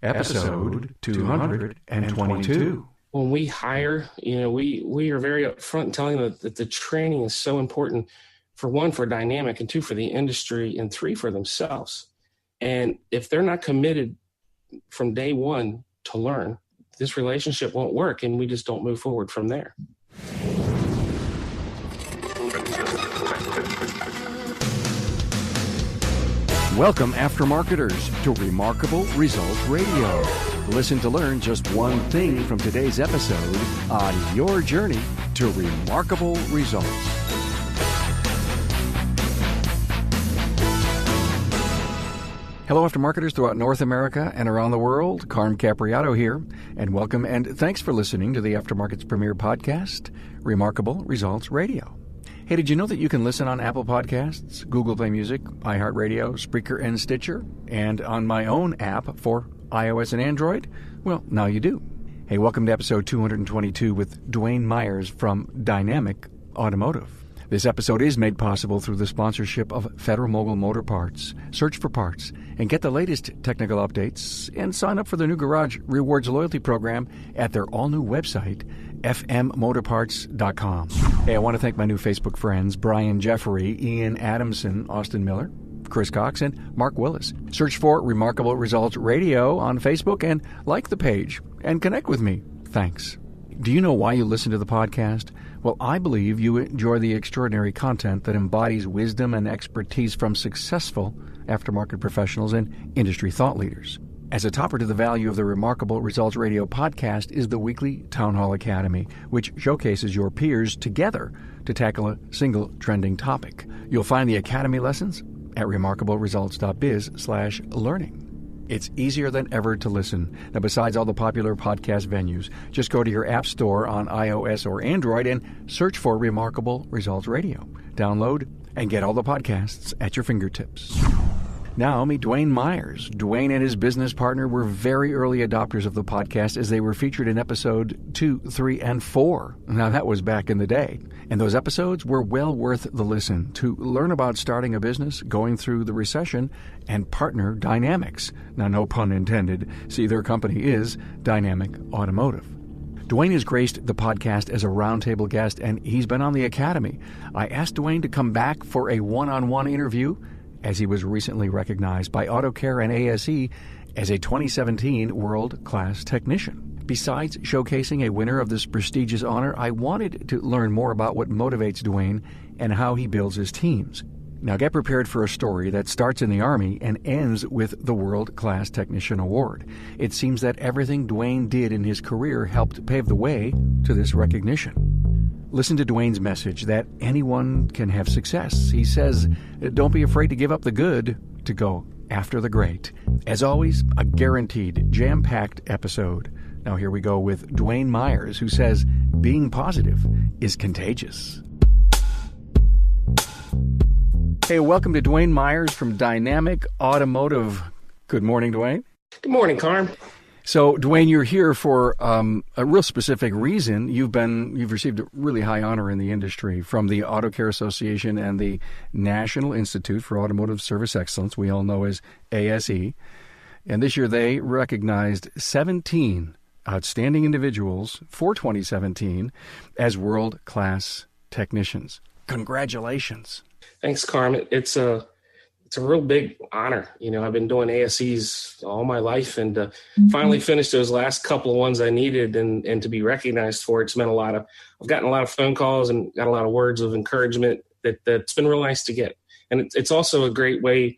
episode 222. When we hire, we are very upfront telling them that the training is so important, for one, for Dynamic, and two, for the industry, and three, for themselves. And if they're not committed from day one to learn, this relationship won't work, and we just don't move forward from there. Welcome, aftermarketers, to Remarkable Results Radio. Listen to learn just one thing from today's episode on your journey to remarkable results. Hello, aftermarketers throughout North America and around the world. Carm Capriato here, and welcome and thanks for listening to the Aftermarket's premier podcast, Remarkable Results Radio. Hey, did you know that you can listen on Apple Podcasts, Google Play Music, iHeartRadio, Spreaker, and Stitcher, and on my own app for iOS and Android? Well, now you do. Hey, welcome to episode 222 with Dwayne Myers from Dynamic Automotive. This episode is made possible through the sponsorship of Federal Mogul Motor Parts. Search for parts and get the latest technical updates and sign up for the new Garage Rewards loyalty program at their all-new website, fmmotorparts.com. Hey, I want to thank my new Facebook friends, Brian Jeffrey, Ian Adamson, Austin Miller, Chris Cox, and Mark Willis. Search for Remarkable Results Radio on Facebook and like the page and connect with me. Thanks. Do you know why you listen to the podcast? Well, I believe you enjoy the extraordinary content that embodies wisdom and expertise from successful aftermarket professionals and industry thought leaders. As a topper to the value of the Remarkable Results Radio podcast is the weekly Town Hall Academy, which showcases your peers together to tackle a single trending topic. You'll find the Academy lessons at remarkableresults.biz/learning. It's easier than ever to listen. Now, besides all the popular podcast venues, just go to your app store on iOS or Android and search for Remarkable Results Radio. Download and get all the podcasts at your fingertips. Now, meet Dwayne Myers. Dwayne and his business partner were very early adopters of the podcast as they were featured in episode 2, 3, and 4. Now, that was back in the day. And those episodes were well worth the listen to learn about starting a business, going through the recession, and partner dynamics. Now, no pun intended. See, their company is Dynamic Automotive. Dwayne has graced the podcast as a roundtable guest, and he's been on the Academy. I asked Dwayne to come back for a one-on-one interview, as he was recently recognized by Autocare and ASE as a 2017 world-class technician. Besides showcasing a winner of this prestigious honor, I wanted to learn more about what motivates Dwayne and how he builds his teams. Now get prepared for a story that starts in the Army and ends with the World-Class Technician Award. It seems that everything Dwayne did in his career helped pave the way to this recognition. Listen to Dwayne's message that anyone can have success. He says, don't be afraid to give up the good to go after the great. As always, a guaranteed, jam-packed episode. Now here we go with Dwayne Myers, who says, being positive is contagious. Hey, welcome to Dwayne Myers from Dynamic Automotive. Good morning, Dwayne. Good morning, Carm. So, Dwayne, you're here for a real specific reason. You've received a really high honor in the industry from the Autocare Association and the National Institute for Automotive Service Excellence, we all know as ASE. And this year they recognized 17 outstanding individuals for 2017 as world-class technicians. Congratulations. Thanks, Carm. It's a real big honor. I've been doing ASEs all my life, and finally finished those last couple of ones I needed, and to be recognized for it's meant a lot. I've gotten a lot of phone calls and got a lot of words of encouragement that's been real nice to get. And it's also a great way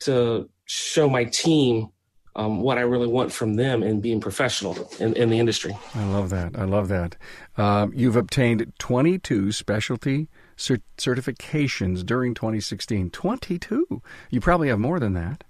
to show my team what I really want from them in being professional in the industry. I love that. You've obtained 22 specialty certifications during 2016. 22? You probably have more than that.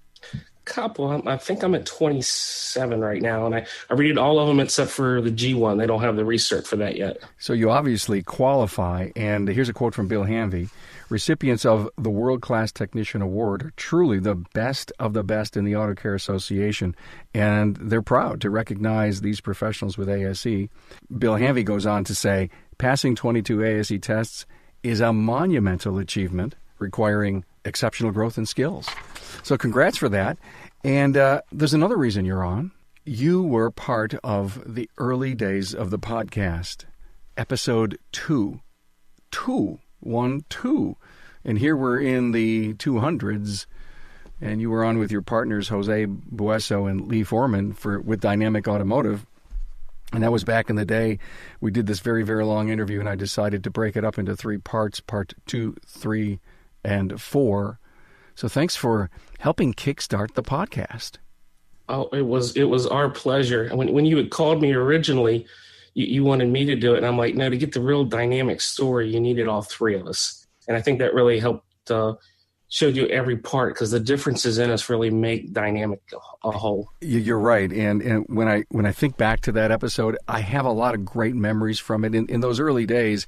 Couple. I think I'm at 27 right now, and I read all of them except for the G1. They don't have the research for that yet. So you obviously qualify, and here's a quote from Bill Hanvey. Recipients of the World Class Technician Award are truly the best of the best in the Autocare Association, and they're proud to recognize these professionals with ASE. Bill Hanvey goes on to say, passing 22 ASE tests is a monumental achievement requiring exceptional growth and skills. So congrats for that. And there's another reason you're on. You were part of the early days of the podcast, episode 2. 1, 2. And here we're in the 200s, and you were on with your partners, Jose Bueso and Lee Foreman, with Dynamic Automotive. And that was back in the day. We did this very, very long interview, and I decided to break it up into 3 parts, part 2, 3, and 4. So thanks for helping kickstart the podcast. Oh, it was our pleasure. When you had called me originally, you wanted me to do it. And I'm like, no, to get the real dynamic story, you needed all 3 of us. And I think that really helped showed you every part, because the differences in us really make Dynamic a whole. You're right. And when I think back to that episode, I have a lot of great memories from it. In those early days,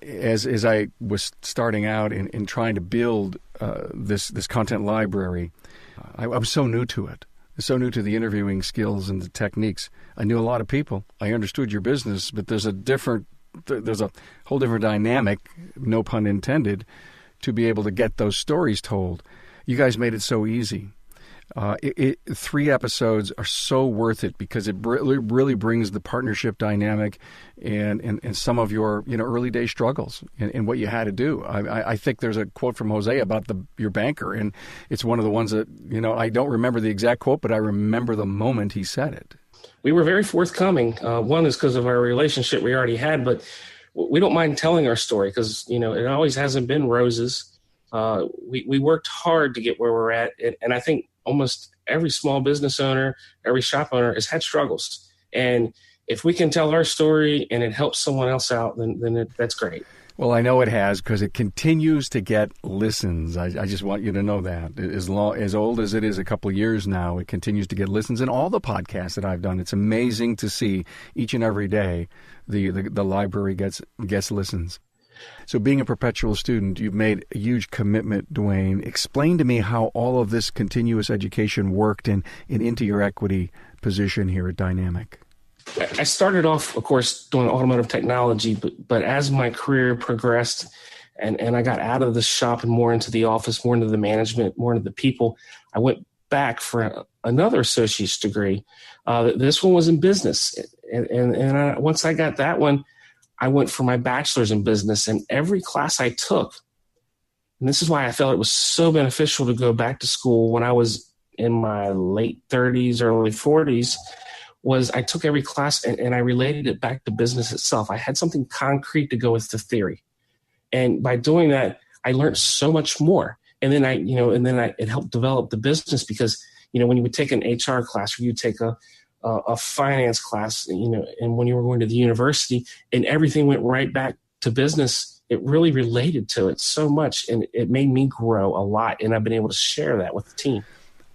as I was starting out in trying to build this content library, I was so new to it. So new to the interviewing skills and the techniques. I knew a lot of people. I understood your business, but there's a whole different dynamic, no pun intended, to be able to get those stories told. You guys made it so easy. 3 episodes are so worth it because it really brings the partnership dynamic and some of your early day struggles and what you had to do. I think there's a quote from Jose about your banker, and it's one of the ones that I don't remember the exact quote, but I remember the moment he said it. We were very forthcoming. One is because of our relationship we already had, but we don't mind telling our story because it always hasn't been roses. We worked hard to get where we're at, and I think almost every small business owner, every shop owner has had struggles. And if we can tell our story and it helps someone else out, then that's great. Well, I know it has, because it continues to get listens. I just want you to know that. As old as it is, a couple of years now, it continues to get listens. And all the podcasts that I've done, it's amazing to see each and every day the library gets listens. So being a perpetual student, you've made a huge commitment, Dwayne. Explain to me how all of this continuous education worked and into your equity position here at Dynamic. I started off, of course, doing automotive technology, but as my career progressed and I got out of the shop and more into the office, more into the management, more into the people, I went back for another associate's degree. This one was in business. And once I got that one, I went for my bachelor's in business, and every class I took, and this is why I felt it was so beneficial to go back to school when I was in my late 30s, early 40s, was I took every class and I related it back to business itself. I had something concrete to go with the theory. And by doing that, I learned so much more. And then it helped develop the business because, when you would take an HR class or you take a finance class, and when you were going to the university and everything went right back to business, it really related to it so much. And it made me grow a lot. And I've been able to share that with the team.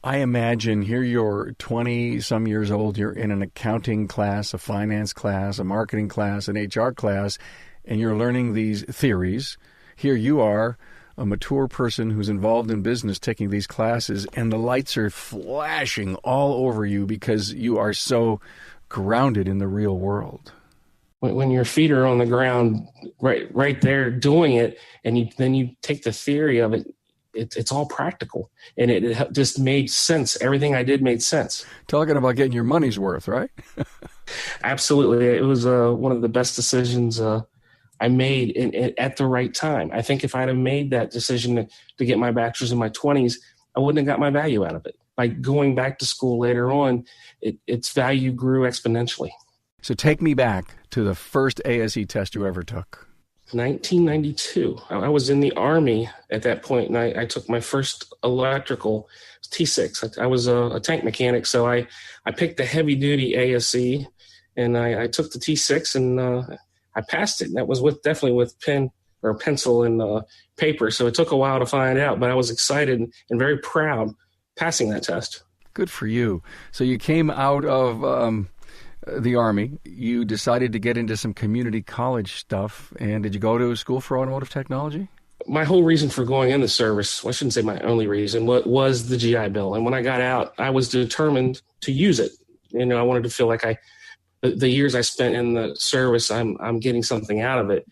I imagine here you're 20-some years old, you're in an accounting class, a finance class, a marketing class, an HR class, and you're learning these theories. Here you are, a mature person who's involved in business taking these classes, and the lights are flashing all over you because you are so grounded in the real world. When your feet are on the ground right there doing it, and then you take the theory of it, it's all practical, and it just made sense. Everything I did made sense. Talking about getting your money's worth, right? Absolutely. It was one of the best decisions I made at the right time. I think if I'd have made that decision to get my bachelor's in my 20s, I wouldn't have got my value out of it. By going back to school later on, its value grew exponentially. So take me back to the first ASE test you ever took. 1992. I was in the Army at that point, and I took my first electrical T6. I was a tank mechanic, so I picked the heavy-duty ASE, and I took the T6, and I passed it. And that was definitely with pen or pencil and paper, so it took a while to find out, but I was excited and very proud passing that test. Good for you. So you came out of the Army, you decided to get into some community college stuff, and did you go to school for automotive technology? My whole reason for going in the service, well, I shouldn't say my only reason, was the GI Bill. And when I got out, I was determined to use it. I wanted to feel like the years I spent in the service, I'm getting something out of it.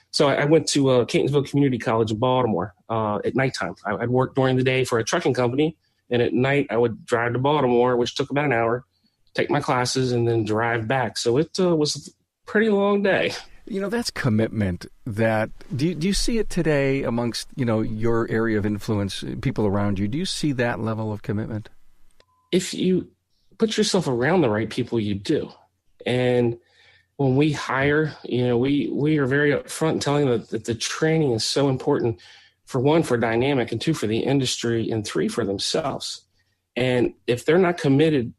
So I went to Catonsville Community College in Baltimore at nighttime. I'd worked during the day for a trucking company, And at night, I would drive to Baltimore, which took about an hour, take my classes, and then drive back. So it was a pretty long day. That's commitment. Do you see it today amongst, your area of influence, people around you? Do you see that level of commitment? If you put yourself around the right people, you do. And when we hire, we are very upfront in telling them that the training is so important, for one, for Dynamic, and two, for the industry, and three, for themselves. And if they're not committed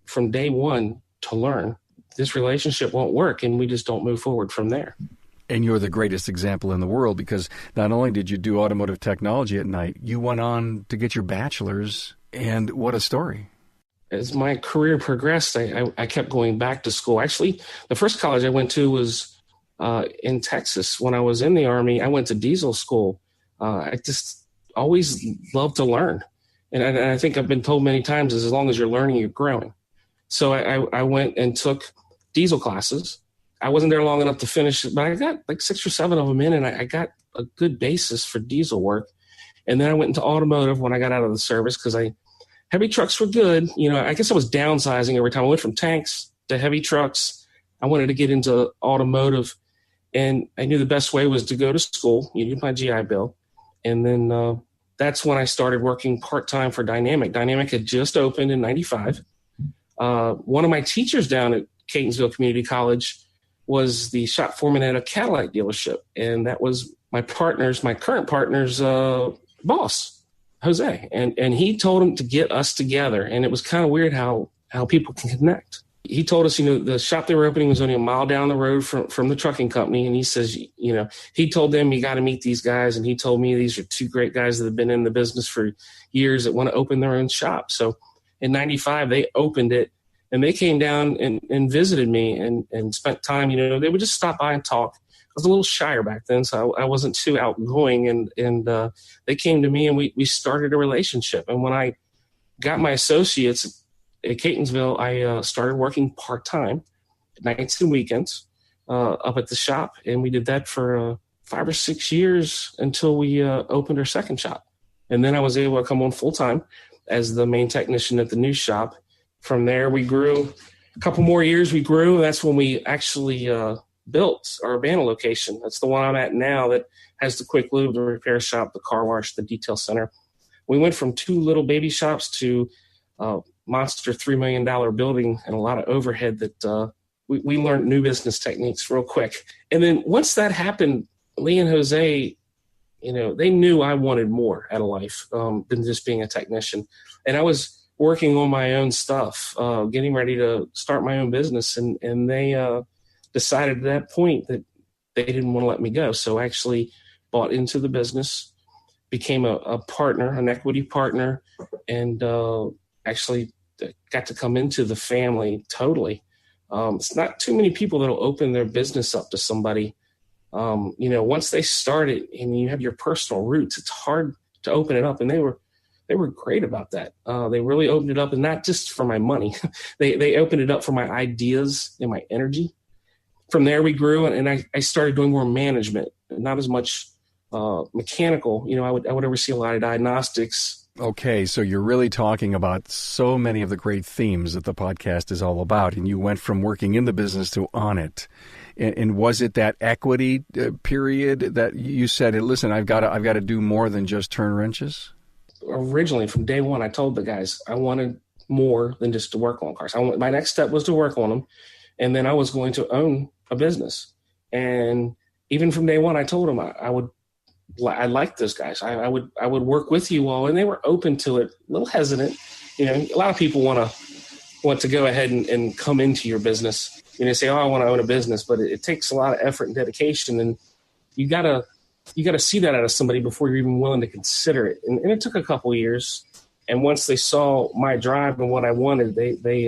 from day one to learn, this relationship won't work, and we just don't move forward from there. And you're the greatest example in the world, because not only did you do automotive technology at night, you went on to get your bachelor's, and what a story. As my career progressed, I kept going back to school. Actually, the first college I went to was in Texas. When I was in the Army, I went to diesel school. I just always loved to learn. And I think I've been told many times, as long as you're learning, you're growing. So I went and took diesel classes. I wasn't there long enough to finish it, but I got like 6 or 7 of them in, and I got a good basis for diesel work. And then I went into automotive when I got out of the service, because heavy trucks were good. I guess I was downsizing every time. I went from tanks to heavy trucks. I wanted to get into automotive, and I knew the best way was to go to school. You need my GI Bill. And then that's when I started working part-time for Dynamic. Dynamic had just opened in 95. One of my teachers down at Catonsville Community College was the shop foreman at a Cadillac dealership. And that was my current partner's boss, Jose. And he told him to get us together. And it was kind of weird how people can connect. He told us, the shop they were opening was only a mile down the road from the trucking company. And he says, he told them, you got to meet these guys. And he told me, these are 2 great guys that have been in the business for years that want to open their own shop. So in 95, they opened it, and they came down and visited me and spent time. They would just stop by and talk. I was a little shyer back then, so I wasn't too outgoing. And they came to me, and we started a relationship. And when I got my associates at Catonsville, I started working part-time, nights and weekends, up at the shop. And we did that for 5 or 6 years until we opened our second shop. And then I was able to come on full-time as the main technician at the new shop. From there, we grew. A couple more years, we grew. That's when we actually built our Urbana location. That's the one I'm at now, that has the quick lube, the repair shop, the car wash, the detail center. We went from 2 little baby shops to monster $3 million building, and a lot of overhead that we learned new business techniques real quick. And then once that happened, Lee and Jose, they knew I wanted more out of life than just being a technician. And I was working on my own stuff, getting ready to start my own business. And they decided at that point that they didn't want to let me go. So I actually bought into the business, became a partner, an equity partner, and actually got to come into the family totally. It's not too many people that'll open their business up to somebody. Once they start it and you have your personal roots, it's hard to open it up. And they were great about that. They really opened it up, and not just for my money. they opened it up for my ideas and my energy. From there, we grew, and I started doing more management, not as much mechanical. I would oversee a lot of diagnostics. Okay, so you're really talking about so many of the great themes that the podcast is all about, and you went from working in the business to on it. And was it that equity period that you said, listen, I've got to do more than just turn wrenches? Originally, from day one, I told the guys I wanted more than just to work on cars. My next step was to work on them, and then I was going to own a business. And even from day one, I told them I liked those guys. I would work with you all, and they were open to it. A little hesitant, a lot of people want to go ahead and come into your business. Say, I want to own a business, but it takes a lot of effort and dedication, and you gotta see that out of somebody before you're even willing to consider it. And it took a couple of years. And once they saw my drive and what I wanted, they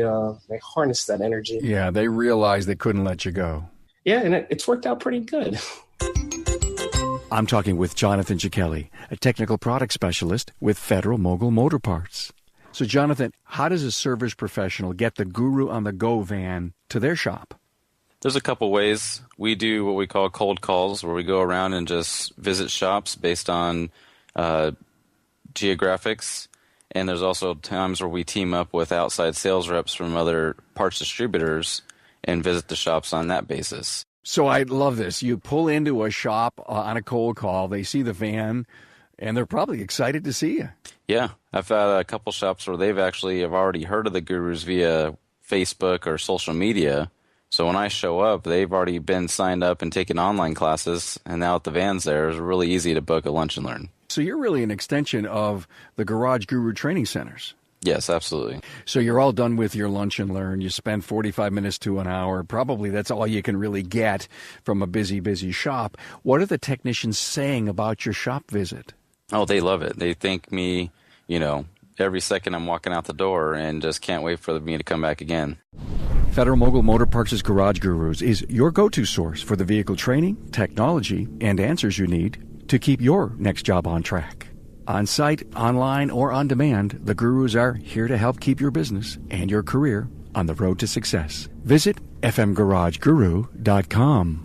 harnessed that energy. Yeah, they realized they couldn't let you go. Yeah, and it's worked out pretty good. I'm talking with Jonathan Cicchelli, a technical product specialist with Federal Mogul Motor Parts. So, Jonathan, how does a service professional get the Guru on the Go van to their shop? There's a couple ways. We do what we call cold calls, where we go around and just visit shops based on geographics And there's also times where we team up with outside sales reps from other parts distributors and visit the shops on that basis. So I love this. You pull into a shop on a cold call, they see the van, and they're probably excited to see you. Yeah, I've had a couple shops where they've actually have already heard of the Gurus via Facebook or social media. So when I show up, they've already been signed up and taken online classes, and now that the van's there, it's really easy to book a lunch and learn. So you're really an extension of the Garage Guru training centers. Yes, absolutely. So you're all done with your lunch and learn. You spend 45 minutes to an hour. Probably that's all you can really get from a busy, busy shop. What are the technicians saying about your shop visit? Oh, they love it. They thank me, every second I'm walking out the door and just can't wait for me to come back again. Federal Mogul Motor Parts' Garage Gurus is your go-to source for the vehicle training, technology, and answers you need to keep your next job on track. On-site, online, or on demand, the Gurus are here to help keep your business and your career on the road to success. Visit fmgarageguru.com.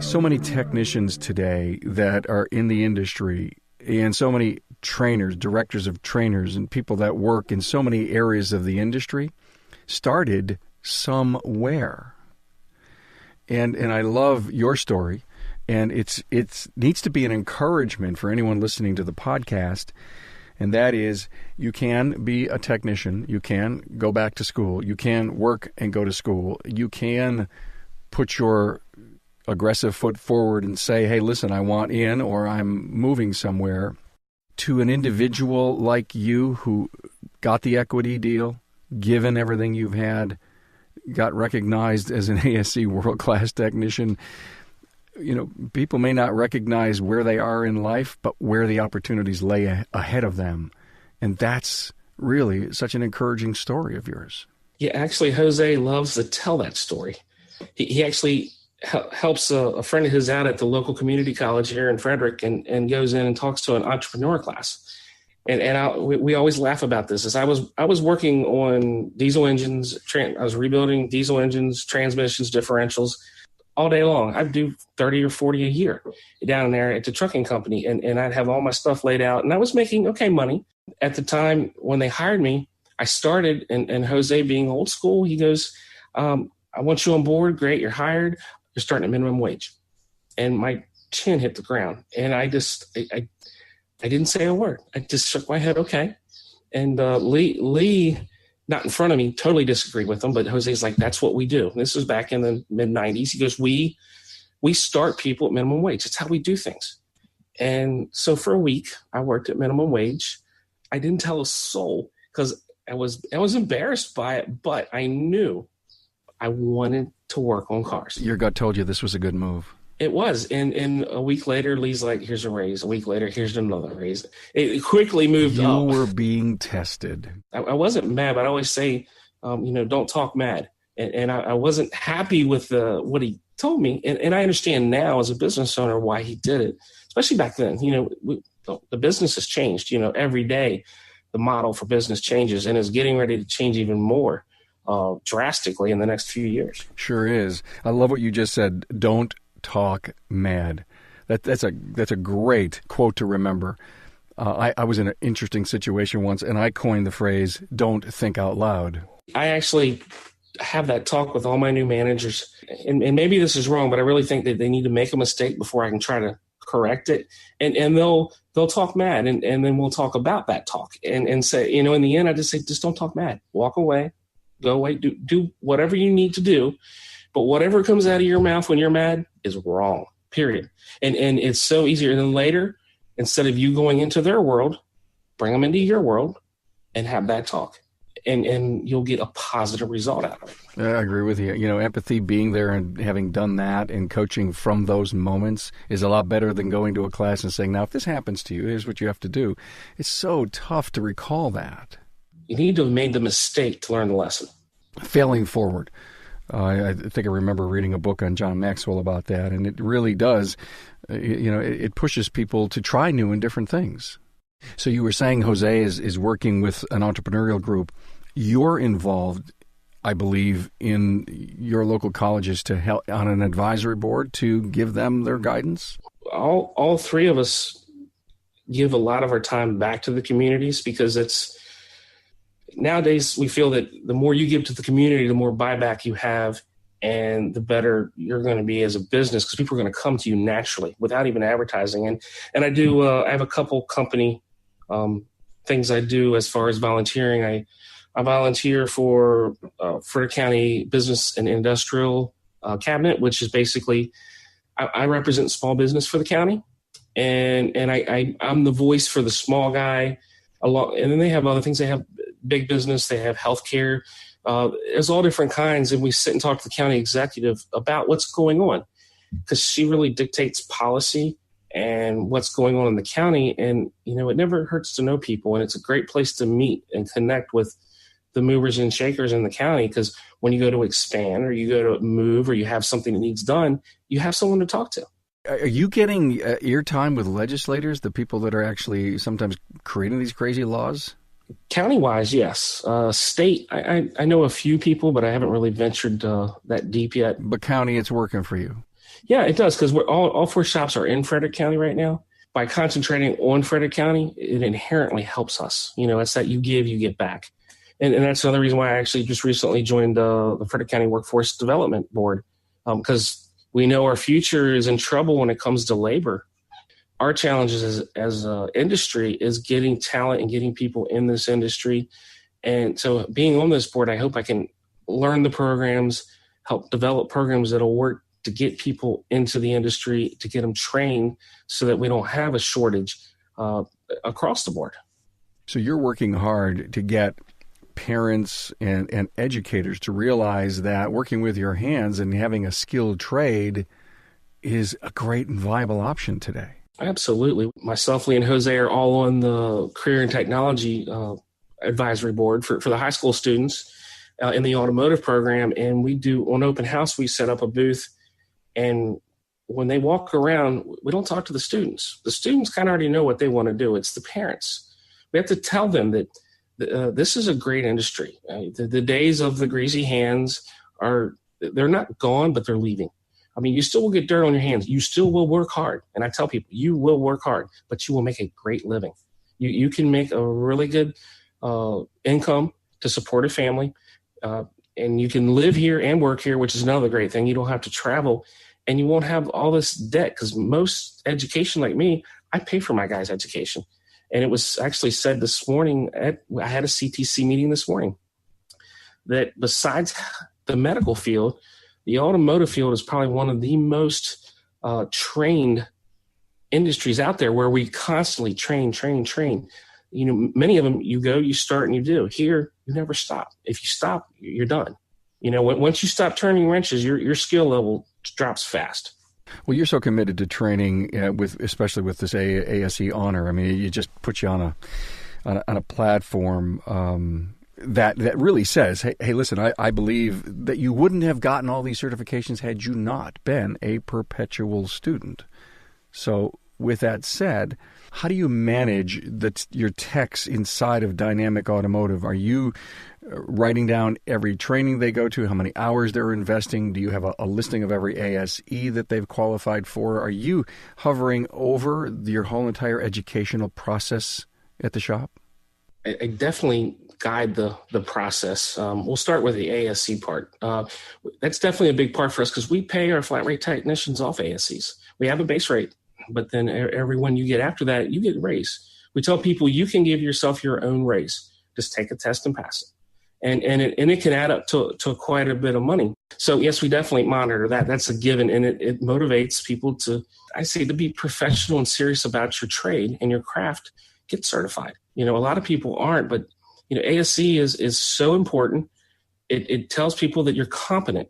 So many technicians today that are in the industry, and so many trainers, directors of trainers, and people that work in so many areas of the industry started somewhere. And I love your story. And it needs to be an encouragement for anyone listening to the podcast, and that is you can be a technician, you can go back to school, you can work and go to school, you can put your aggressive foot forward and say, hey, listen, I want in or I'm moving somewhere. To an individual like you who got the equity deal, given everything you've had, got recognized as an ASC world-class technician, people may not recognize where they are in life, but where the opportunities lay ahead of them. And that's really such an encouraging story of yours. Yeah, actually, Jose loves to tell that story. He actually helps a friend of his out at the local community college here in Frederick and goes in and talks to an entrepreneur class. And we always laugh about this. As I was working on diesel engines, I was rebuilding diesel engines, transmissions, differentials, all day long. I'd do 30 or 40 a year down there at the trucking company. And I'd have all my stuff laid out. And I was making okay money. At the time when they hired me, I started, and Jose being old school, he goes, I want you on board. Great. You're hired. You're starting at minimum wage. And my chin hit the ground. And I didn't say a word. I just shook my head. Okay. And Lee, not in front of me, totally disagreed with him, but Jose's like, that's what we do. And this was back in the mid-90s. He goes, we start people at minimum wage. It's how we do things. And so for a week, I worked at minimum wage. I didn't tell a soul because I was embarrassed by it, but I knew I wanted to work on cars. Your gut told you this was a good move. It was. And a week later, Lee's like, here's a raise. A week later, here's another raise. It quickly moved up. You were being tested. I wasn't mad, but I always say, don't talk mad. And I wasn't happy with what he told me. And I understand now as a business owner why he did it, especially back then. The business has changed. Every day the model for business changes and is getting ready to change even more drastically in the next few years. Sure is. I love what you just said. Don't talk mad. That's a great quote to remember. I was in an interesting situation once, and I coined the phrase, don't think out loud. I actually have that talk with all my new managers, and maybe this is wrong, but I really think that they need to make a mistake before I can try to correct it. And they'll talk mad, and then we'll talk about that talk and say, in the end, I just say, just don't talk mad. Walk away, go away, do whatever you need to do. But whatever comes out of your mouth when you're mad is wrong, period. And it's so easier. Than later, instead of you going into their world, bring them into your world and have that talk. And you'll get a positive result out of it. I agree with you. Empathy, being there and having done that and coaching from those moments is a lot better than going to a class and saying, now, if this happens to you, here's what you have to do. It's so tough to recall that. You need to have made the mistake to learn the lesson. Failing forward. I think I remember reading a book on John Maxwell about that, and it really does, it pushes people to try new and different things. So you were saying Jose is working with an entrepreneurial group. You're involved, I believe, in your local colleges to help on an advisory board to give them their guidance? All three of us give a lot of our time back to the communities, because nowadays we feel that the more you give to the community, the more buyback you have, and the better you're going to be as a business, because people are going to come to you naturally without even advertising. And I do, I have a couple company things I do as far as volunteering. I volunteer for Frederick County Business and Industrial Cabinet, which is basically, I represent small business for the county, and I'm the voice for the small guy. And then they have other things. They have big business. They have healthcare. There's all different kinds, and we sit and talk to the county executive about what's going on, because she really dictates policy and what's going on in the county. And, it never hurts to know people, and it's a great place to meet and connect with the movers and shakers in the county, because when you go to expand or you go to move or you have something that needs done, you have someone to talk to. Are you getting eartime with legislators, the people that are actually sometimes creating these crazy laws? County-wise, yes. State, I know a few people, but I haven't really ventured that deep yet. But county, it's working for you. Yeah, it does, because we're all 4 shops are in Frederick County right now. By concentrating on Frederick County, it inherently helps us. It's that you give, you get back. And that's another reason why I actually just recently joined the Frederick County Workforce Development Board, because we know our future is in trouble when it comes to labor. Our challenges as an industry is getting talent and getting people in this industry. And so being on this board, I hope I can learn the programs, help develop programs that will work to get people into the industry, to get them trained so that we don't have a shortage across the board. So you're working hard to get parents and educators to realize that working with your hands and having a skilled trade is a great and viable option today. Absolutely. Myself, Lee, and Jose are all on the Career and Technology Advisory Board for the high school students in the automotive program. And we do, on open house, we set up a booth. And when they walk around, we don't talk to the students. The students kind of already know what they want to do. It's the parents. We have to tell them that this is a great industry. The days of the greasy hands they're not gone, but they're leaving. I mean, you still will get dirt on your hands. You still will work hard. And I tell people, you will work hard, but you will make a great living. You can make a really good income to support a family. And you can live here and work here, which is another great thing. You don't have to travel, and you won't have all this debt, because most education like me, I pay for my guys' education. And it was actually said this morning, I had a CTC meeting this morning, that besides the medical field, the automotive field is probably one of the most trained industries out there, where we constantly train. Many of them, you go, you start, and you do. Here, you never stop. If you stop, you're done. Once you stop turning wrenches, your skill level drops fast. Well, you're so committed to training, especially with this ASE honor. I mean, you just put you on a platform that really says, hey, listen, I believe that you wouldn't have gotten all these certifications had you not been a perpetual student. So with that said, how do you manage your techs inside of Dynamic Automotive? Are you writing down every training they go to, how many hours they're investing? Do you have a listing of every ASE that they've qualified for? Are you hovering over your whole entire educational process at the shop? I definitely guide the process. We'll start with the ASE part. That's definitely a big part for us, because we pay our flat rate technicians off ASEs. We have a base rate, but then every one you get after that, you get a raise. We tell people you can give yourself your own raise. Just take a test and pass it. And it can add up to quite a bit of money. So yes, we definitely monitor that. That's a given, and it motivates people to be professional and serious about your trade and your craft. Get certified. A lot of people aren't, but ASE is so important. It tells people that you're competent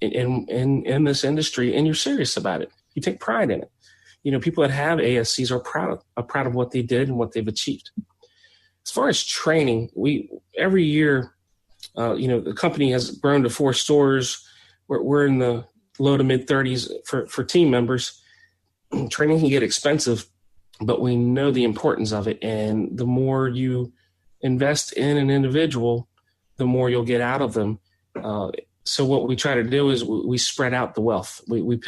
in this industry, and you're serious about it. You take pride in it. People that have ASCs are proud of what they did and what they've achieved. As far as training, every year, the company has grown to 4 stores. We're in the low to mid 30s for team members. Training can get expensive, but we know the importance of it. And the more you invest in an individual, the more you'll get out of them. So what we try to do is we spread out the wealth. We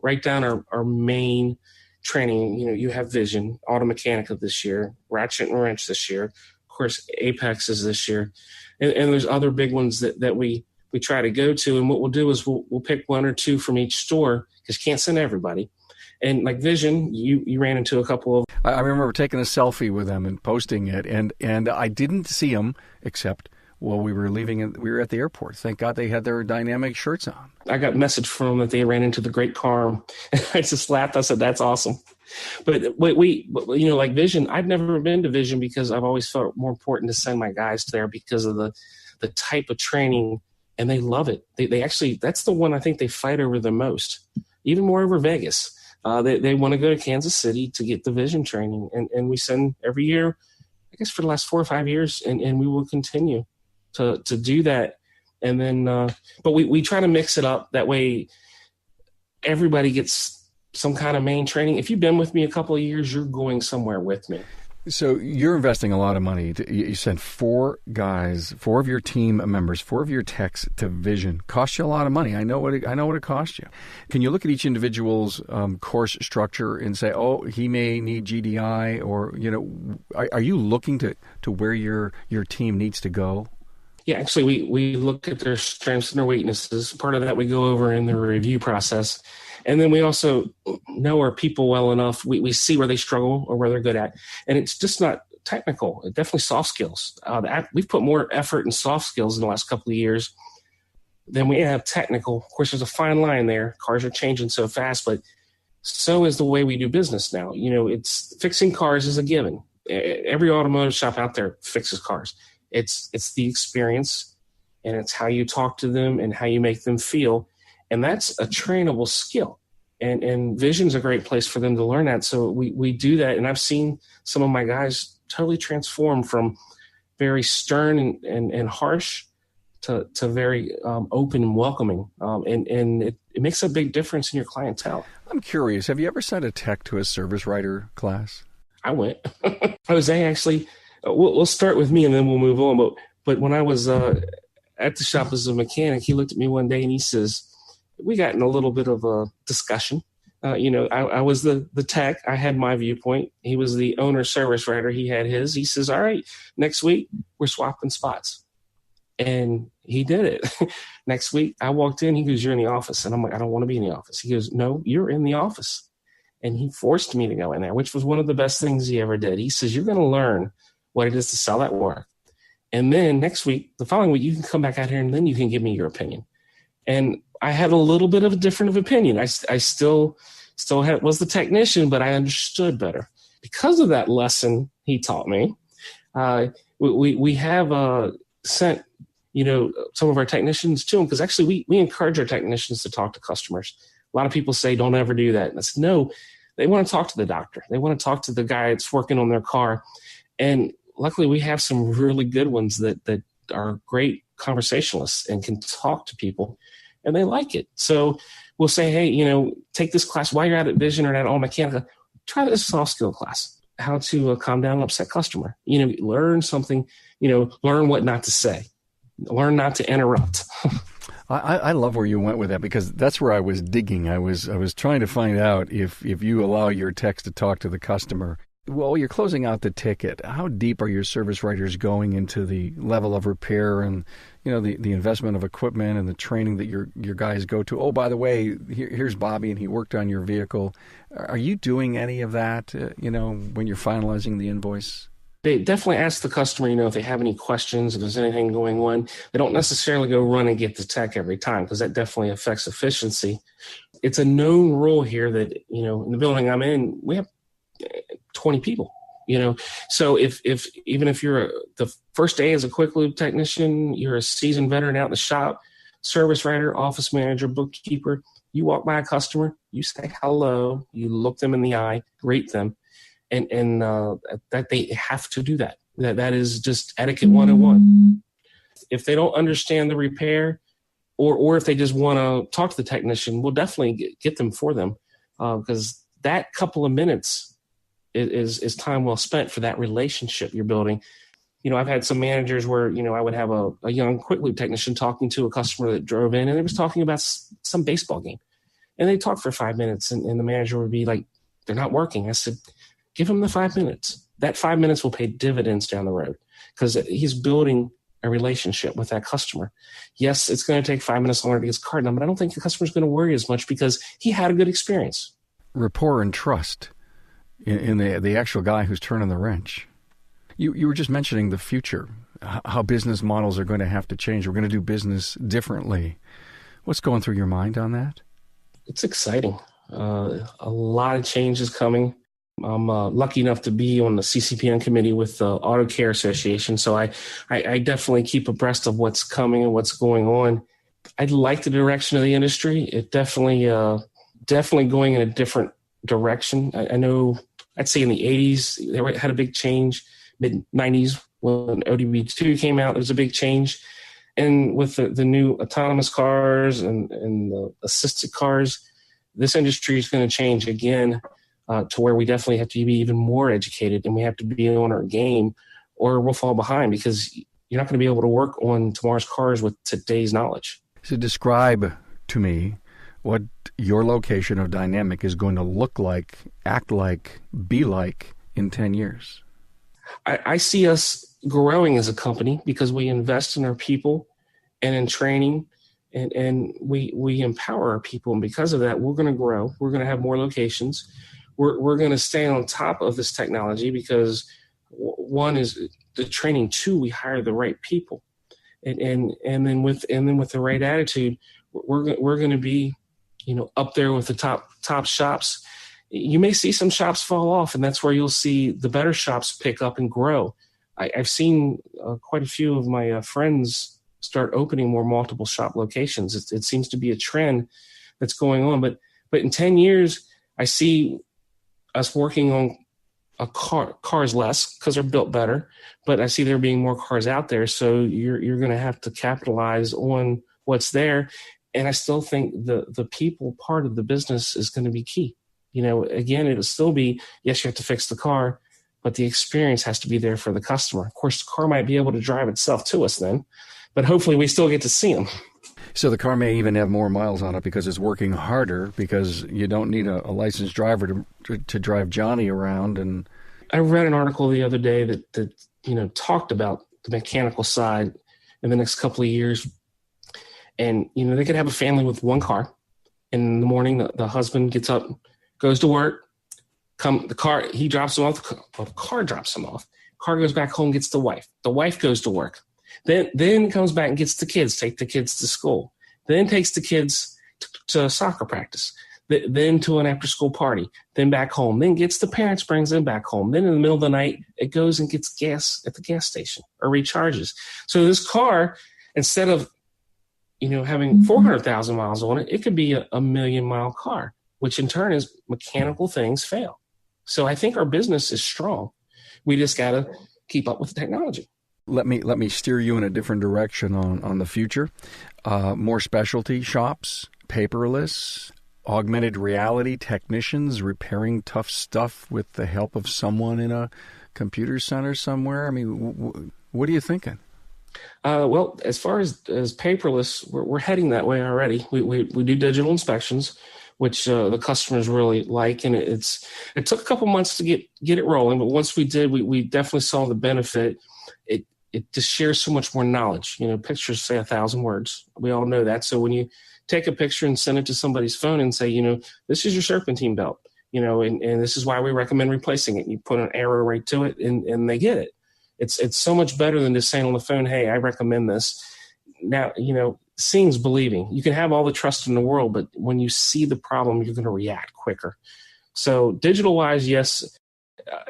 write down our main training, you have vision, auto mechanica this year, ratchet and wrench this year, of course, Apex is this year. And there's other big ones that we try to go to. And what we'll do is we'll pick one or two from each store, because you can't send everybody. And like vision, you ran into a couple of. I remember taking a selfie with them and posting it, and I didn't see them except while we were leaving. We were at the airport. Thank God they had their Dynamic shirts on. I got a message from them that they ran into the Great Car. I just laughed. I said, "That's awesome." But we like vision. I've never been to vision because I've always felt more important to send my guys there because of the type of training, and they love it. They actually, that's the one I think they fight over the most, even more over Vegas. They want to go to Kansas City to get the vision training, and we send every year, I guess for the last 4 or 5 years, and we will continue to do that. And then, but we try to mix it up. That way everybody gets some kind of main training. If you've been with me a couple of years, you're going somewhere with me. So you're investing a lot of money. You sent 4 guys, 4 of your team members, 4 of your techs to Vision. Cost you a lot of money. I know what it cost you. Can you look at each individual's course structure and say, oh, he may need GDI, or are you looking to where your team needs to go? Yeah, actually, we look at their strengths and their weaknesses. Part of that we go over in the review process. And then we also know our people well enough. We see where they struggle or where they're good at. And it's just not technical. It's definitely soft skills. We've put more effort in soft skills in the last couple of years than we have technical. Of course, there's a fine line there. Cars are changing so fast, but so is the way we do business now. It's fixing cars is a given. Every automotive shop out there fixes cars. It's the experience, and it's how you talk to them and how you make them feel. And that's a trainable skill. And Vision's a great place for them to learn that. So we do that. And I've seen some of my guys totally transform from very stern and harsh to very open and welcoming. And it makes a big difference in your clientele. I'm curious, have you ever sent a tech to a service writer class? I went. Jose, actually, we'll start with me and then we'll move on. But when I was at the shop as a mechanic, he looked at me one day and he says, we got in a little bit of a discussion. I was the tech. I had my viewpoint. He was the owner service writer. He had his. He says, all right, next week we're swapping spots. And he did it. Next week I walked in. He goes, you're in the office. And I'm like, I don't want to be in the office. He goes, no, you're in the office. And he forced me to go in there, which was one of the best things he ever did. He says, you're going to learn what it is to sell that work. And then next week, the following week, you can come back out here and then you can give me your opinion. And I had a little bit of a different opinion. I still was the technician, but I understood better. Because of that lesson he taught me, we have sent some of our technicians to him, because actually we encourage our technicians to talk to customers. A lot of people say don't ever do that. And I said, no, they want to talk to the doctor. They want to talk to the guy that's working on their car. And luckily we have some really good ones that are great conversationalists and can talk to people. And they like it. So we'll say, hey, take this class while you're at Vision or at All Mechanica. Try this soft skill class, how to calm down an upset customer. Learn something, learn what not to say, learn not to interrupt. I love where you went with that, because that's where I was digging. I was trying to find out if you allow your techs to talk to the customer. Well, you're closing out the ticket. How deep are your service writers going into the level of repair and, the investment of equipment and the training that your guys go to? Oh, by the way, here's Bobby and he worked on your vehicle. Are you doing any of that, when you're finalizing the invoice? They definitely ask the customer, if they have any questions, if there's anything going on. They don't necessarily go run and get the tech every time, because that definitely affects efficiency. It's a known rule here that, in the building I'm in, we have 20 people, so if even if you're the first day as a quick lube technician, you're a seasoned veteran out in the shop, service writer, office manager, bookkeeper, you walk by a customer, you say hello, you look them in the eye, greet them, and that they have to do that. That is just etiquette 101. If they don't understand the repair, or if they just want to talk to the technician, we'll definitely get them for them, because that couple of minutes is time well spent for that relationship you're building. I've had some managers where, I would have a young quick lube technician talking to a customer that drove in, and they was talking about some baseball game. And they talked for 5 minutes, and the manager would be like, they're not working. I said, give him the 5 minutes. That 5 minutes will pay dividends down the road because he's building a relationship with that customer. Yes, it's going to take 5 minutes longer to get his car done, but I don't think the customer's going to worry as much because he had a good experience. Rapport and trust in the actual guy who's turning the wrench. You were just mentioning the future, how business models are going to have to change. We're going to do business differently. What's going through your mind on that? It's exciting. A lot of change is coming. I'm lucky enough to be on the CCPN committee with the Autocare Association, so I definitely keep abreast of what's coming and what's going on. I like the direction of the industry. It definitely going in a different direction. I know, I'd say in the 80s, they had a big change. Mid-90s, when ODB2 came out, there was a big change. And with the new autonomous cars and the assisted cars, this industry is going to change again to where we definitely have to be even more educated, and we have to be on our game or we'll fall behind because you're not going to be able to work on tomorrow's cars with today's knowledge. So describe to me what your location of Dynamic is going to look like, act like, be like in 10 years. I see us growing as a company because we invest in our people and in training, and we empower our people. And because of that, we're going to grow. We're going to have more locations. We're going to stay on top of this technology because one is the training. Two, we hire the right people, and then with the right attitude, we're going to be, up there with the top shops. You may see some shops fall off, and that's where you'll see the better shops pick up and grow. I've seen quite a few of my friends start opening more multiple shop locations. It seems to be a trend that's going on. But in 10 years, I see us working on cars less because they're built better. But I see there being more cars out there, so you're going to have to capitalize on what's there. And I still think the people part of the business is going to be key. Again, it'll still be, yes, you have to fix the car, but the experience has to be there for the customer. Of course, the car might be able to drive itself to us then, but hopefully we still get to see them. So the car may even have more miles on it because it's working harder because you don't need a licensed driver to drive Johnny around. And I read an article the other day that talked about the mechanical side in the next couple of years. And, they could have a family with one car. In the morning, the husband gets up, goes to work, he drops him off, the car drops him off. Car goes back home, gets the wife. The wife goes to work. Then comes back and gets the kids, take the kids to school. Then takes the kids to soccer practice. Then to an after-school party. Then back home. Then gets the parents, brings them back home. Then in the middle of the night, it goes and gets gas at the gas station or recharges. So this car, instead of having 400,000 miles on it, it could be a 1,000,000-mile car, which in turn is mechanical things fail. So I think our business is strong. We just got to keep up with the technology. Let me steer you in a different direction on the future. More specialty shops, paperless, augmented reality technicians repairing tough stuff with the help of someone in a computer center somewhere. I mean, what are you thinking? Well, as far as paperless, we're heading that way already. We do digital inspections, which the customers really like, and it took a couple months to get it rolling, but once we did, we definitely saw the benefit. It just shares so much more knowledge. Pictures say 1,000 words. We all know that. So when you take a picture and send it to somebody's phone and say, this is your serpentine belt, and this is why we recommend replacing it. You put an arrow right to it, and they get it. It's so much better than just saying on the phone, hey, I recommend this. Now, seeing's believing. You can have all the trust in the world, but when you see the problem, you're going to react quicker. So digital-wise, yes.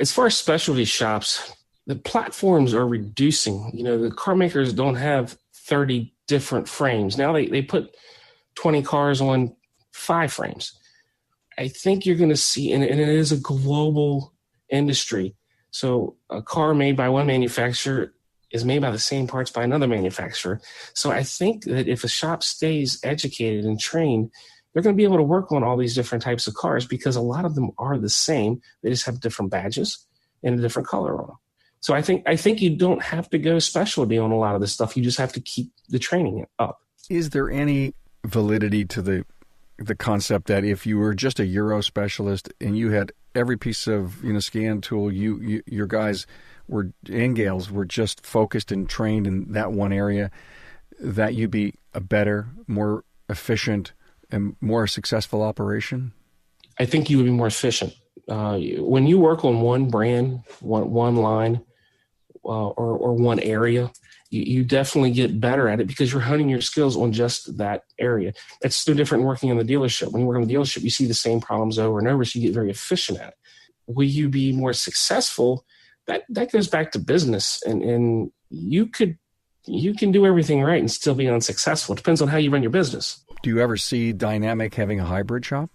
As far as specialty shops, the platforms are reducing. The car makers don't have 30 different frames. Now they put 20 cars on 5 frames. I think you're going to see, and it is a global industry. So a car made by one manufacturer is made by the same parts by another manufacturer. So I think that if a shop stays educated and trained, they're going to be able to work on all these different types of cars because a lot of them are the same. They just have different badges and a different color on them. So I think you don't have to go specialty on a lot of this stuff. You just have to keep the training up. Is there any validity to the concept that if you were just a Euro specialist and you had every piece of scan tool, your guys and gals were just focused and trained in that one area, that you'd be a better, more efficient, and more successful operation? I think you would be more efficient. When you work on one brand, one line, or one area, you definitely get better at it because you're honing your skills on just that area. It's no different working in the dealership. When you work in the dealership, you see the same problems over and over, so you get very efficient at it. Will you be more successful? That goes back to business, and you can do everything right and still be unsuccessful. It depends on how you run your business. Do you ever see Dynamic having a hybrid shop?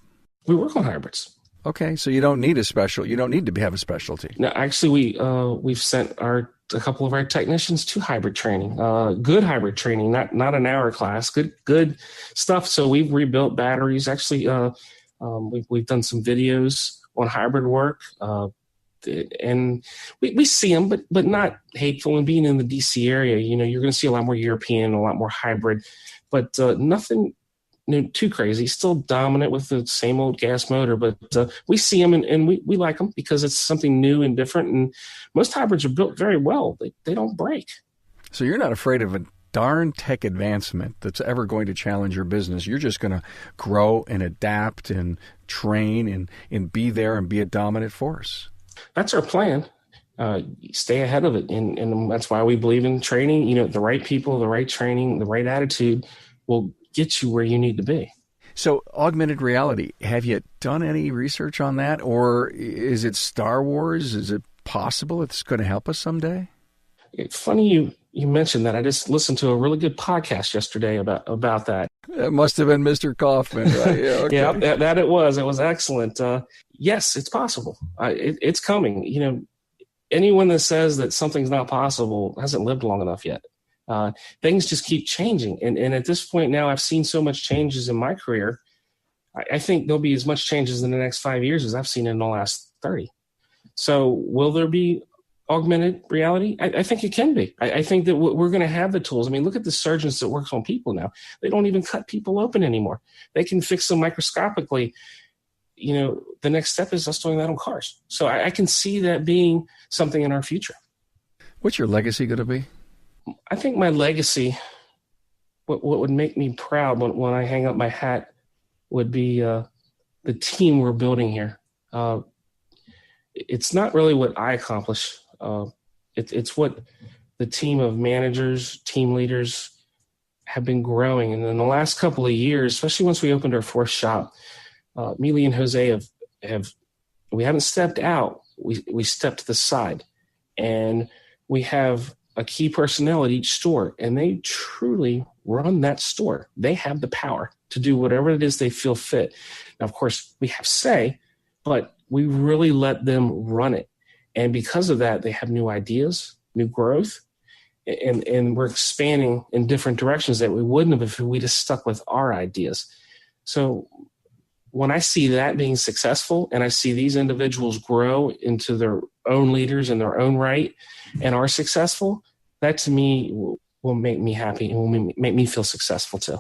We work on hybrids. Okay, so you don't need to have a specialty. No, actually, we've sent a couple of our technicians to hybrid training, good hybrid training, not an hour class, good stuff. So we've rebuilt batteries. Actually, we've done some videos on hybrid work, and we see them, but not hateful. And being in the DC area, you're going to see a lot more European, a lot more hybrid, but nothing too crazy. Still dominant with the same old gas motor, but we see them and we like them because it's something new and different. And most hybrids are built very well. They don't break. So you're not afraid of a darn tech advancement that's ever going to challenge your business. You're just going to grow and adapt and train and be there and be a dominant force. That's our plan. Stay ahead of it. And that's why we believe in training. The right people, the right training, the right attitude will get you where you need to be. So augmented reality, have you done any research on that? Or is it Star Wars? Is it possible it's going to help us someday? It's funny you mentioned that. I just listened to a really good podcast yesterday about that. That must have been Mr. Kaufman, right? Yeah, okay. Yeah, that it was. It was excellent. Yes, it's possible. It's coming. Anyone that says that something's not possible hasn't lived long enough yet. Things just keep changing. And at this point now, I've seen so much changes in my career. I think there'll be as much changes in the next 5 years as I've seen in the last 30. So will there be augmented reality? I think it can be. I think that we're going to have the tools. I mean, look at the surgeons that work on people now. They don't even cut people open anymore. They can fix them microscopically. The next step is us doing that on cars. So I can see that being something in our future. What's your legacy going to be? I think my legacy, what would make me proud when I hang up my hat, would be the team we're building here. It's not really what I accomplish. It's what the team of managers, team leaders have been growing. And in the last couple of years, especially once we opened our fourth shop, Mealy and Jose we haven't stepped out. We stepped to the side, and we have a key personnel at each store, and they truly run that store. They have the power to do whatever it is they feel fit. Now, of course, we have say, but we really let them run it. And because of that, they have new ideas, new growth, and we're expanding in different directions that we wouldn't have if we just stuck with our ideas. So when I see that being successful and I see these individuals grow into their own leaders in their own right and are successful, that to me will make me happy and will make me feel successful too.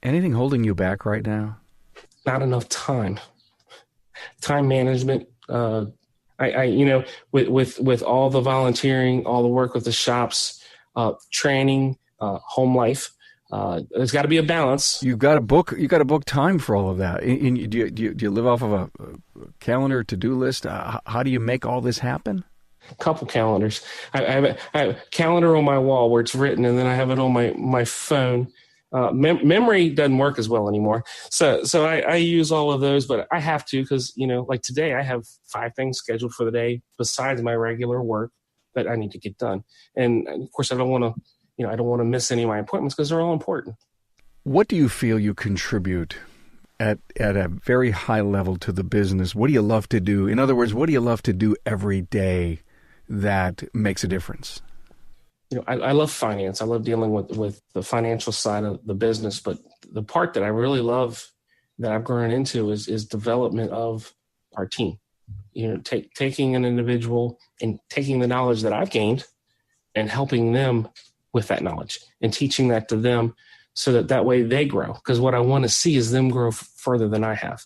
Anything holding you back right now? Not enough time. Time management. With all the volunteering, all the work with the shops, training, home life. There's got to be a balance. You got to book time for all of that. Do you live off of a calendar, to-do list? How do you make all this happen? Couple calendars. I have a calendar on my wall where it's written, and then I have it on my phone. Memory doesn't work as well anymore. So I use all of those, but I have to because, like today I have 5 things scheduled for the day besides my regular work that I need to get done. And of course I don't want to miss any of my appointments because they're all important. What do you feel you contribute at a very high level to the business? What do you love to do? In other words, what do you love to do every day that makes a difference? I love finance. I love dealing with the financial side of the business, but the part that I really love that I've grown into is development of our team. Taking an individual and taking the knowledge that I've gained and helping them with that knowledge and teaching that to them so that way they grow. Because what I want to see is them grow further than I have.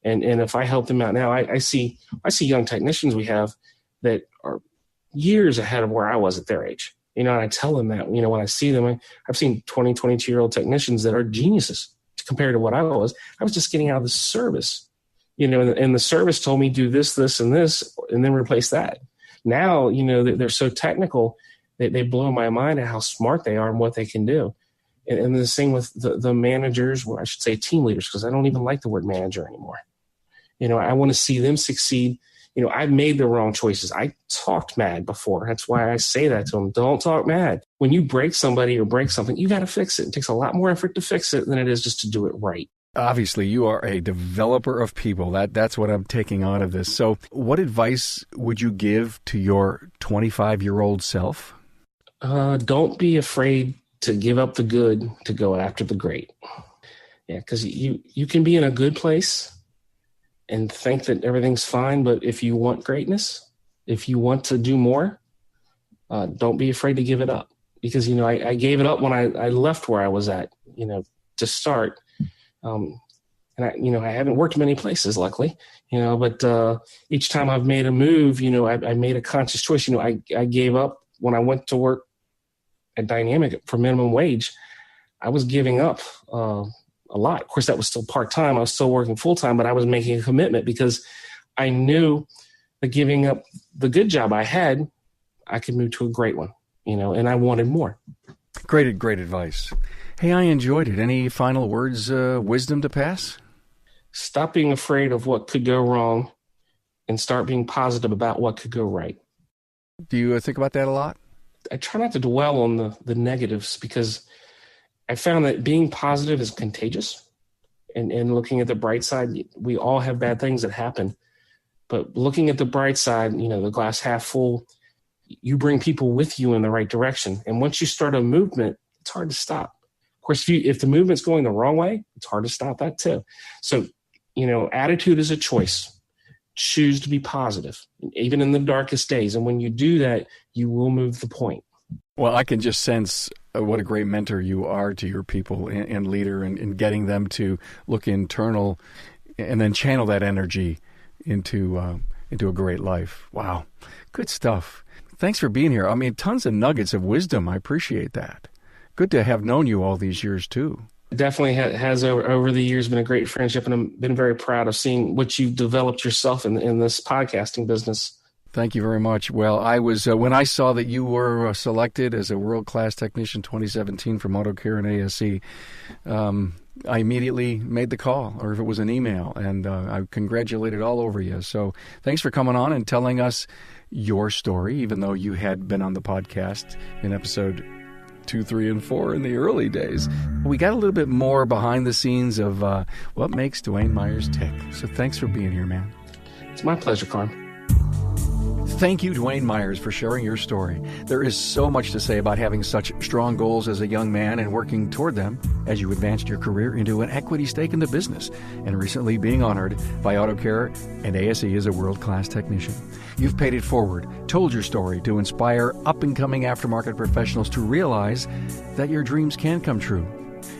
And if I help them out now, I see young technicians we have that are years ahead of where I was at their age. And I tell them that, when I see them, I've seen 20, 22-year-old technicians that are geniuses compared to what I was. I was just getting out of the service, and the service told me do this, this, and this, and then replace that. Now, they're so technical that they blow my mind at how smart they are and what they can do. And the same with the managers, or I should say team leaders, because I don't even like the word manager anymore. I want to see them succeed. I've made the wrong choices. I talked mad before. That's why I say that to them. Don't talk mad. When you break somebody or break something, you got to fix it. It takes a lot more effort to fix it than it is just to do it right. Obviously, you are a developer of people. That's what I'm taking out of this. So what advice would you give to your 25-year-old self? Don't be afraid to give up the good to go after the great. Yeah, because you can be in a good place and think that everything's fine. But if you want greatness, if you want to do more, don't be afraid to give it up. Because, I gave it up when I left where I was at, to start. And I haven't worked many places, luckily, but each time I've made a move, I made a conscious choice. I gave up when I went to work at Dynamic for minimum wage. I was giving up a lot. Of course, that was still part-time. I was still working full-time, but I was making a commitment because I knew that giving up the good job I had, I could move to a great one, and I wanted more. Great advice. Hey, I enjoyed it. Any final words, wisdom to pass? Stop being afraid of what could go wrong and start being positive about what could go right. Do you think about that a lot? I try not to dwell on the negatives because I found that being positive is contagious, and looking at the bright side, we all have bad things that happen, but looking at the bright side, the glass half full, you bring people with you in the right direction. And once you start a movement, it's hard to stop. Of course, if the movement's going the wrong way, it's hard to stop that too. So, attitude is a choice. Choose to be positive, even in the darkest days. And when you do that, you will move the point. Well, I can just sense what a great mentor you are to your people and leader, and getting them to look internal and then channel that energy into a great life. Wow. Good stuff. Thanks for being here. I mean, tons of nuggets of wisdom. I appreciate that. Good to have known you all these years, too. It definitely has over the years been a great friendship, and I've been very proud of seeing what you've developed yourself in this podcasting business. Thank you very much. Well, I was when I saw that you were selected as a World-Class Technician 2017 from Autocare and ASE, I immediately made the call, or if it was an email, and I congratulated all over you. So thanks for coming on and telling us your story, even though you had been on the podcast in episode 2, 3, and 4 in the early days. We got a little bit more behind the scenes of what makes Dwayne Myers tick. So thanks for being here, man. It's my pleasure, Carm. Thank you, Dwayne Myers, for sharing your story. There is so much to say about having such strong goals as a young man and working toward them as you advanced your career into an equity stake in the business, and recently being honored by Autocare and ASE as a world-class technician. You've paid it forward, told your story to inspire up-and-coming aftermarket professionals to realize that your dreams can come true.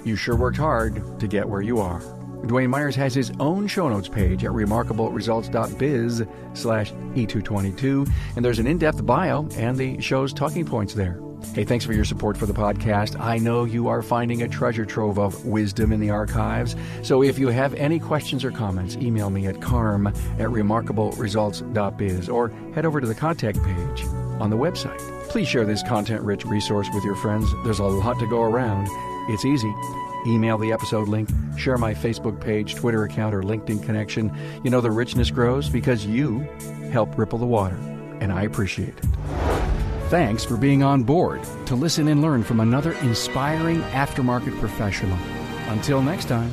You sure worked hard to get where you are. Dwayne Myers has his own show notes page at remarkableresults.biz/E222, and there's an in-depth bio and the show's talking points there. Hey, thanks for your support for the podcast. I know you are finding a treasure trove of wisdom in the archives, so if you have any questions or comments, email me at carm@remarkableresults.biz or head over to the contact page on the website. Please share this content-rich resource with your friends. There's a lot to go around. It's easy. Email the episode link, share my Facebook page, Twitter account, or LinkedIn connection. You know the richness grows because you help ripple the water, and I appreciate it. Thanks for being on board to listen and learn from another inspiring aftermarket professional. Until next time.